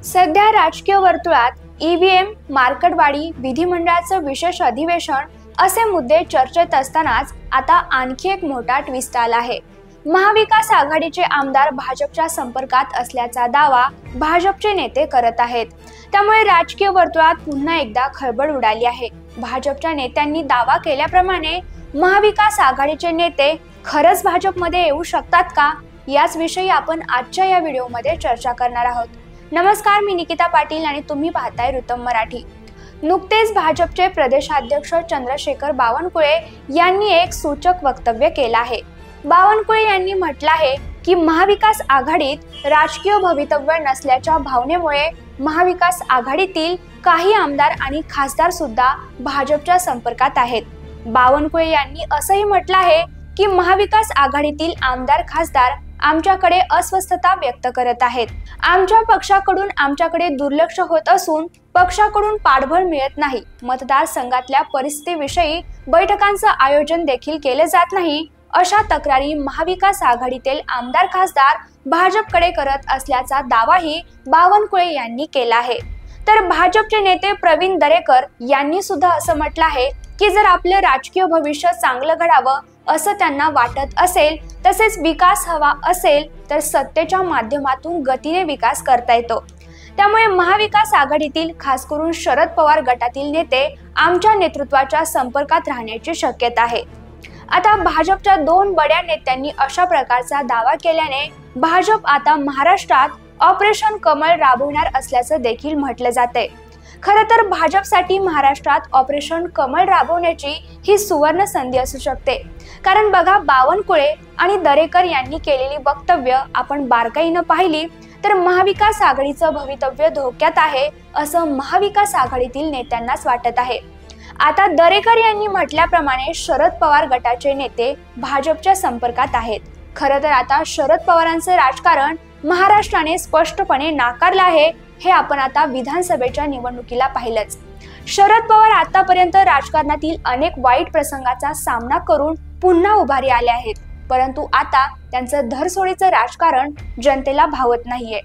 सध्या राजकीय वर्तुळात ईव्हीएम, मार्कडवाडी, विधिमंडळाचं विशेष अधिवेशन असे मुद्दे चर्चेत असतानाच आता आणखी एक मोठा ट्विस्ट आला आहे। महाविकास आघाडीचे आमदार भाजपच्या संपर्कात असल्याचा दावा भाजपचे नेते करत आहेत। त्यामुळे राजकीय वर्तुळात पुन्हा एकदा खळबळ उडाली आहे। भाजपच्या नेत्यांनी दावा केल्याप्रमाणे महाविकास आघाडीचे नेते खरंच भाजपमध्ये येऊ शकतात का, याच विषयी आपण आजच्या या व्हिडिओमध्ये चर्चा करणार आहोत। नमस्कार, मी निकिता पाटील आणि तुम्ही पाहताय ऋतम मराठी। नुकतेच भाजपचे प्रदेशाध्यक्ष चंद्रशेखर बावनकुळे यांनी एक सूचक वक्तव्य केलं आहे। बावनकुळे यांनी म्हटलं आहे की महाविकास आघाडीत राजकीय भवितव्य नसल्याच्या भावनेमुळे महाविकास आघाडीतील काही आमदार आणि खासदार सुद्धा भाजपच्या संपर्कात आहेत। बावनकुळे यांनी असंही म्हटलं आहे की महाविकास आघाडीतील आमदार खासदार आमच्याकडे अस्वस्थता व्यक्त करत आहेत। आमच्या पक्षाकडून आमच्याकडे दुर्लक्ष होत असून पक्षाकडून पाठबळ मिळत नाही। मतदारसंघातल्या परिस्थितीविषयी बैठकांचं आयोजन देखील केले जात नाही, अशा तक्रारी महाविकास आघाडीतील आमदार खासदार भाजपकडे करत असल्याचा दावाही बावनकुळे यांनी केला आहे। तर भाजपचे नेते प्रवीण दरेकर यांनी सुद्धा असं म्हटलं आहे की जर आपलं राजकीय भविष्य चांगलं घडावं असं त्यांना वाटत असेल, तसेच विकास हवा असेल तर सत्तेच्या माध्यमातून गतीने विकास करता येतो। त्यामुळे महाविकास आघाडीतील खास करून शरद पवार गटातील नेते आमच्या नेतृत्वाच्या संपर्कात राहण्याची शक्यता आहे। आता भाजपच्या दोन बड्या नेत्यांनी अशा प्रकारचा दावा केल्याने भाजप आता महाराष्ट्रात ऑपरेशन कमळ राबवणार असल्याचं देखील म्हटलं जातंय। खरं तर भाजपसाठी महाराष्ट्रात ऑपरेशन कमळ राबवण्याची ही सुवर्ण संधी असू शकते। कारण बघा, बावनकुळे आणि दरेकर यांनी केलेली वक्तव्य आपण बारकाईनं पाहिली तर महाविकास आघाडीचं भवितव्य धोक्यात आहे असं महाविकास आघाडीतील नेत्यांनाच वाटत आहे। आता दरेकर यांनी म्हटल्याप्रमाणे शरद पवार गटाचे नेते भाजपच्या संपर्कात आहेत। खरं तर आता शरद पवारांचं राजकारण महाराष्ट्राने स्पष्टपणे नाकारलं आहे, हे आपण आता विधानसभेच्या निवडणुकीला पाहिलंच। शरद पवार आतापर्यंत राजकारणातील अनेक वाईट प्रसंगाचा सामना करून पुन्हा उभारी आले आहेत, परंतु आता त्यांचं धरसोडीचं राजकारण जनतेला भावत नाहीये।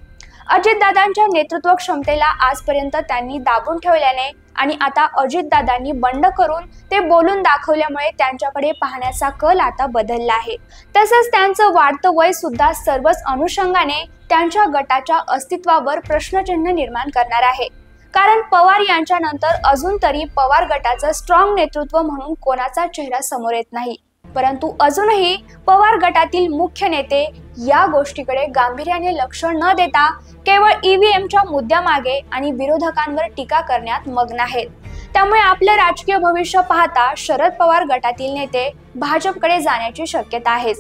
अजितदादांच्या नेतृत्व क्षमतेला आजपर्यंत त्यांनी दाबून ठेवल्याने आणि आता अजितदादांनी बंड करून ते बोलून दाखवल्यामुळे त्यांच्याकडे पाहण्याचा कल आता बदलला आहे। तसंच त्यांचं वाढतं वय सुद्धा सर्वच अनुषंगाने त्यांच्या गटाच्या अस्तित्वावर प्रश्नचिन्ह निर्माण करणार आहे। कारण पवार यांच्यानंतर अजून तरी पवार गटाचं स्ट्रॉंग नेतृत्व म्हणून कोणाचा चेहरा समोर येत नाही, परंतु अजूनही पवार गटातील मुख्य नेते या गोष्टीकडे गांभीर्याने लक्ष न देता केवळ ईव्हीएमच्या मुद्द्यामागे आणि विरोधकांवर टीका करण्यात मग्न आहेत। त्यामुळे आपलं राजकीय भविष्य पाहता शरद पवार गटातील नेते भाजपकडे जाण्याची शक्यता आहे।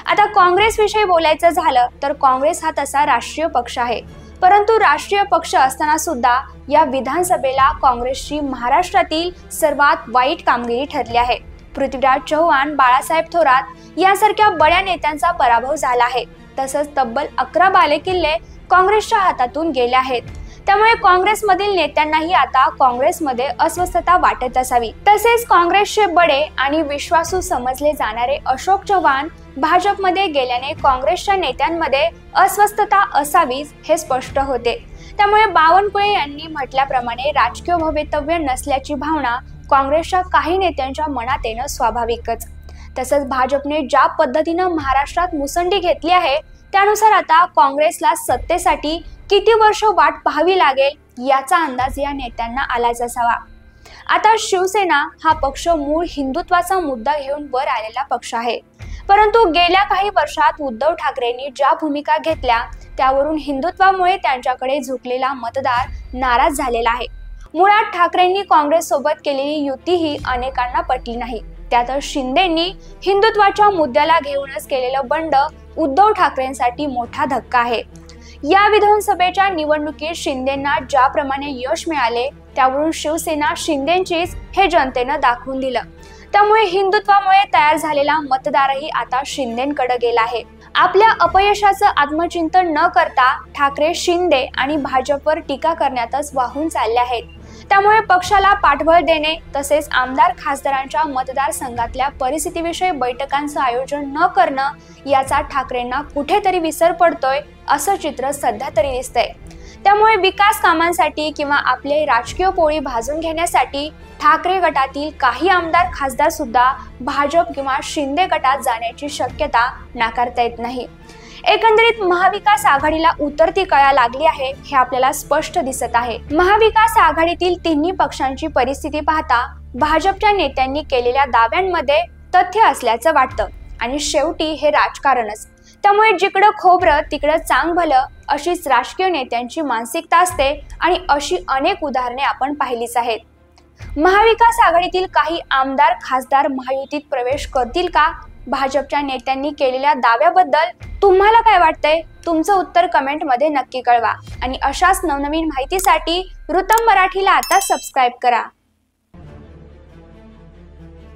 आता काँग्रेस विषयी बोलायचं झालं तर काँग्रेस हा तसा राष्ट्रीय पक्ष आहे, परंतु राष्ट्रीय पक्ष असताना सुद्धा या विधानसभेला काँग्रेसची महाराष्ट्रातील सर्वात वाईट कामगिरी ठरली आहे। पृथ्वीराज चव्हाण, बाळासाहेब थोरात यांसारख्या बड्या नेत्यांचा पराभव झाला आहे। तसंच तब्बल 11 बालेकिल्ले काँग्रेसच्या हातातून गेले आहेत। त्यामुळे काँग्रेसमधील नेत्यांनाही आता काँग्रेसमध्ये अस्वस्थता वाटत असावी। तसेच काँग्रेसचे बडे आणि विश्वासू समजले जाणारे अशोक चव्हाण भाजपमध्ये गेल्याने काँग्रेसच्या नेत्यांमध्ये अस्वस्थता असावीच हे स्पष्ट होते। त्यामुळे बावनकुळे यांनी म्हटल्याप्रमाणे राजकीय भवितव्य नसल्याची भावना काँग्रेसच्या काही नेत्यांच्या मनात येणं स्वाभाविकच। तसंच भाजपने ज्या पद्धतीनं महाराष्ट्रात मुसंडी घेतली आहे त्यानुसार आता काँग्रेसला सत्तेसाठी किती वर्ष वाट पाहावी लागेल याचा अंदाज या नेत्यांना आलाच असावा। आता शिवसेना हा पक्ष मूळ हिंदुत्वाचा मुद्दा घेऊन वर आलेला पक्ष आहे, परंतु गेल्या काही वर्षात उद्धव ठाकरेंनी ज्या भूमिका घेतल्या त्यावरून हिंदुत्वामुळे त्यांच्याकडे झुकलेला मतदार नाराज झालेला आहे। मुळात ठाकरेंनी काँग्रेस सोबत केलेली युती ही अनेकांना पटली नाही। त्यातच शिंदेंनी हिंदुत्वाच्या मुद्द्याला घेऊनच केलेलं बंड उद्धव ठाकरेंसाठी मोठा धक्का आहे। या विधानसभेच्या निवडणुकीत शिंदेंना ज्याप्रमाणे यश मिळाले त्यावरून शिवसेना शिंदेंचीच हे जनतेनं दाखवून दिलं। त्यामुळे हिंदुत्वामुळे तयार झालेला मतदारही आता शिंदेंकडे गेला आहे। आपल्या अपयशाचं आत्मचिंतन न करता ठाकरे शिंदे आणि भाजपवर टीका करण्यातच वाहून चालले आहेत। त्यामुळे पक्षाला पाठबळ देणे तसेच आमदार खासदारांच्या मतदारसंघातल्या परिस्थितीविषयी बैठकांचं आयोजन न करणं याचा ठाकरेंना कुठेतरी विसर पडतोय असं चित्र सध्या तरी दिसतंय। त्यामुळे विकास कामांसाठी किंवा आपले राजकीय पोळी भाजून घेण्यासाठी ठाकरे गटातील काही आमदार खासदार सुद्धा भाजप किंवा शिंदे गटात जाण्याची शक्यता नाकारता येत नाही। एकंदरीत महाविकास आघाडीला उतरती कळा लागली आहे हे आपल्याला स्पष्ट दिसत आहे। महाविकास आघाडीतील तिन्ही पक्षांची परिस्थिती पाहता भाजपच्या नेत्यांनी केलेल्या दाव्यांमध्ये तथ्य असल्याचं वाटतं आणि शेवटी हे राजकारणच, त्यामुळे जिकडं खोबरं तिकडं चांग भलं अशीच राजकीय नेत्यांची मानसिकता असते आणि अशी अनेक उदाहरणे आपण पाहिलीच आहेत। महाविकास आघाडीतील काही आमदार खासदार महायुतीत प्रवेश करतील का? भाजपच्या नेत्यांनी केलेल्या दाव्याबद्दल तुम्हाला काय वाटतंय? तुमचं उत्तर कमेंटमध्ये नक्की कळवा आणि अशाच नवनवीन माहितीसाठी वृत्तम मराठीला आता सबस्क्राईब करा।